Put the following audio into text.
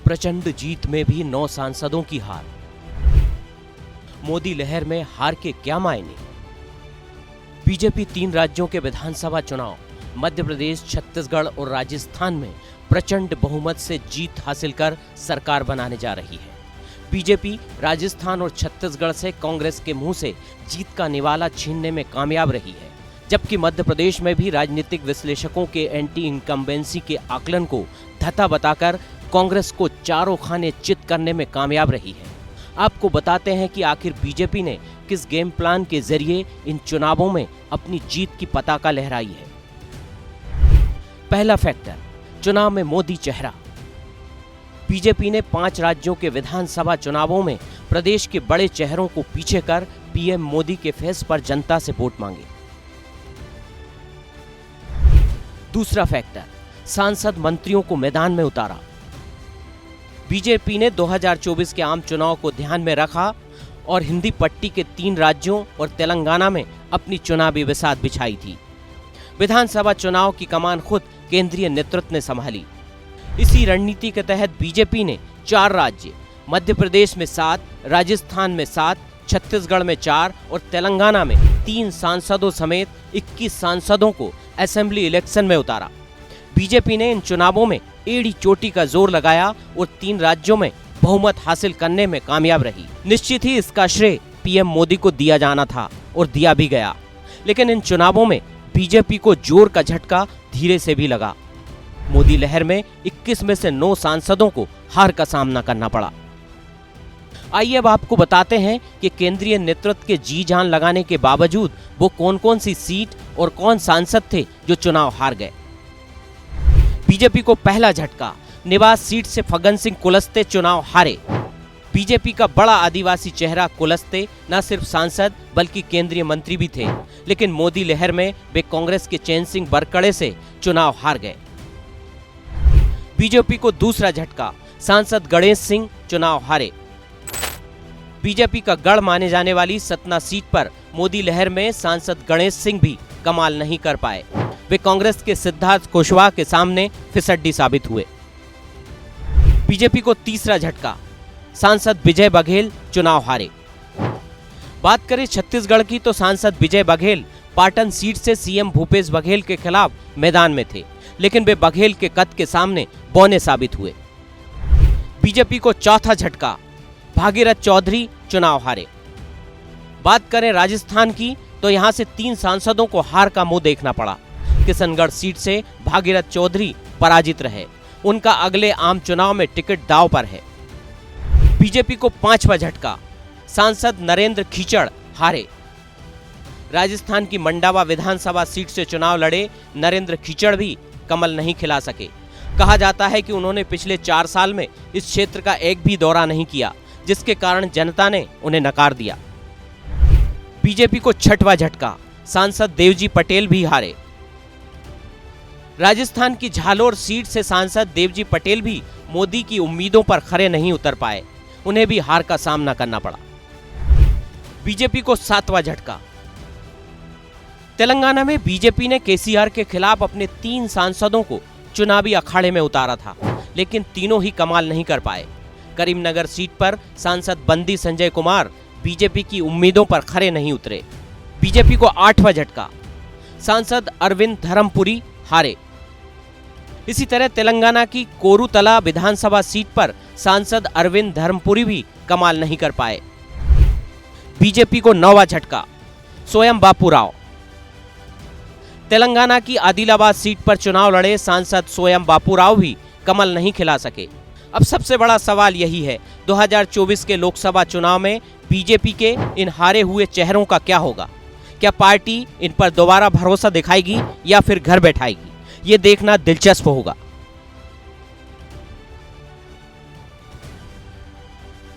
प्रचंड जीत में भी 9 सांसदों की हार। मोदी लहर में हार के क्या मायने? बीजेपी 3 राज्यों के विधानसभा चुनाव मध्य प्रदेश, छत्तीसगढ़ और राजस्थान में प्रचंड बहुमत से जीत हासिल कर सरकार बनाने जा रही है। बीजेपी राजस्थान और छत्तीसगढ़ से कांग्रेस के मुंह से जीत का निवाला छीनने में कामयाब रही है, जबकि मध्य प्रदेश में भी राजनीतिक विश्लेषकों के एंटी इनकम्बेंसी के आकलन को धता बताकर कांग्रेस को चारों खाने चित करने में कामयाब रही है। आपको बताते हैं कि आखिर बीजेपी ने किस गेम प्लान के जरिए इन चुनावों में अपनी जीत की पताका लहराई है। पहला फैक्टर, चुनाव में मोदी चेहरा। बीजेपी ने 5 राज्यों के विधानसभा चुनावों में प्रदेश के बड़े चेहरों को पीछे कर पीएम मोदी के फेस पर जनता से वोट मांगे। दूसरा फैक्टर, सांसद मंत्रियों को मैदान में उतारा। बीजेपी ने 2024 के आम चुनाव को ध्यान में रखा और हिंदी पट्टी के 3 राज्यों और तेलंगाना में अपनी चुनावी बिसात बिछाई थी। विधानसभा चुनाव की कमान खुद केंद्रीय नेतृत्व ने संभाली। इसी रणनीति के तहत बीजेपी ने 4 राज्य, मध्य प्रदेश में 7, राजस्थान में 7, छत्तीसगढ़ में 4 और तेलंगाना में 3 सांसदों समेत 21 सांसदों को असेंबली इलेक्शन में उतारा। बीजेपी ने इन चुनावों में एड़ी चोटी का जोर लगाया और 3 राज्यों में बहुमत हासिल करने में कामयाब रही। निश्चित ही इसका श्रेय पीएम मोदी को दिया जाना था और दिया भी गया, लेकिन इन चुनावों में बीजेपी को जोर का झटका धीरे से भी लगा। मोदी लहर में 21 में से 9 सांसदों को हार का सामना करना पड़ा। आइए अब आपको बताते हैं कि केंद्रीय नेतृत्व के जी जान लगाने के बावजूद वो कौन-कौन सी सीट और कौन सांसद थे जो चुनाव हार गए। बीजेपी को पहला झटका, निवास सीट से फग्गन सिंह कुलस्ते चुनाव हारे। बीजेपी का बड़ा आदिवासी चेहरा कुलस्ते न सिर्फ सांसद बल्कि केंद्रीय मंत्री भी थे, लेकिन मोदी लहर में वे कांग्रेस के चैन सिंह बरकड़े से चुनाव हार गए। बीजेपी को दूसरा झटका, सांसद गणेश सिंह चुनाव हारे। बीजेपी का गढ़ माने जाने वाली सतना सीट पर मोदी लहर में सांसद गणेश सिंह भी कमाल नहीं कर पाए। वे कांग्रेस के सिद्धार्थ कुशवाहा के सामने फिसड्डी साबित हुए। बीजेपी को तीसरा झटका, सांसद विजय बघेल चुनाव हारे। बात करें छत्तीसगढ़ की तो सांसद विजय बघेल पाटन सीट से सीएम भूपेश बघेल के खिलाफ मैदान में थे, लेकिन वे बघेल के कद के सामने बौने साबित हुए। बीजेपी को चौथा झटका, भागीरथ चौधरी चुनाव हारे। बात करें राजस्थान की तो यहां से 3 सांसदों को हार का मुंह देखना पड़ा। किशनगढ़ सीट से भागीरथ चौधरी पराजित रहे। उनका अगले आम चुनाव में टिकट दांव पर है। बीजेपी को 5वां झटका, सांसद नरेंद्र खीचड़ हारे। राजस्थान की मंडावा विधानसभा सीट से चुनाव लड़े नरेंद्र खीचड़ भी कमल नहीं खिला सके। कहा जाता है कि उन्होंने पिछले 4 साल में इस क्षेत्र का एक भी दौरा नहीं किया, जिसके कारण जनता ने उन्हें नकार दिया। बीजेपी को 6वां झटका, सांसद देवजी पटेल भी हारे। राजस्थान की झालोर सीट से सांसद देवजी पटेल भी मोदी की उम्मीदों पर खरे नहीं उतर पाए। उन्हें भी हार का सामना करना पड़ा। बीजेपी को 7वां झटका, तेलंगाना में बीजेपी ने केसीआर के खिलाफ अपने 3 सांसदों को चुनावी अखाड़े में उतारा था, लेकिन तीनों ही कमाल नहीं कर पाए। करीमनगर सीट पर सांसद बंदी संजय कुमार बीजेपी की उम्मीदों पर खरे नहीं उतरे। बीजेपी को 8वां झटका, सांसद अरविंद धर्मपुरी हारे। इसी तरह तेलंगाना की कोरुतला विधानसभा सीट पर सांसद अरविंद धर्मपुरी भी कमाल नहीं कर पाए। बीजेपी को 9वां झटका, स्वयं बापूराव। तेलंगाना की आदिलाबाद सीट पर चुनाव लड़े सांसद स्वयं बापूराव भी कमल नहीं खिला सके। अब सबसे बड़ा सवाल यही है, 2024 के लोकसभा चुनाव में बीजेपी के इन हारे हुए चेहरों का क्या होगा? क्या पार्टी इन पर दोबारा भरोसा दिखाएगी या फिर घर बैठाएगी? ये देखना दिलचस्प होगा।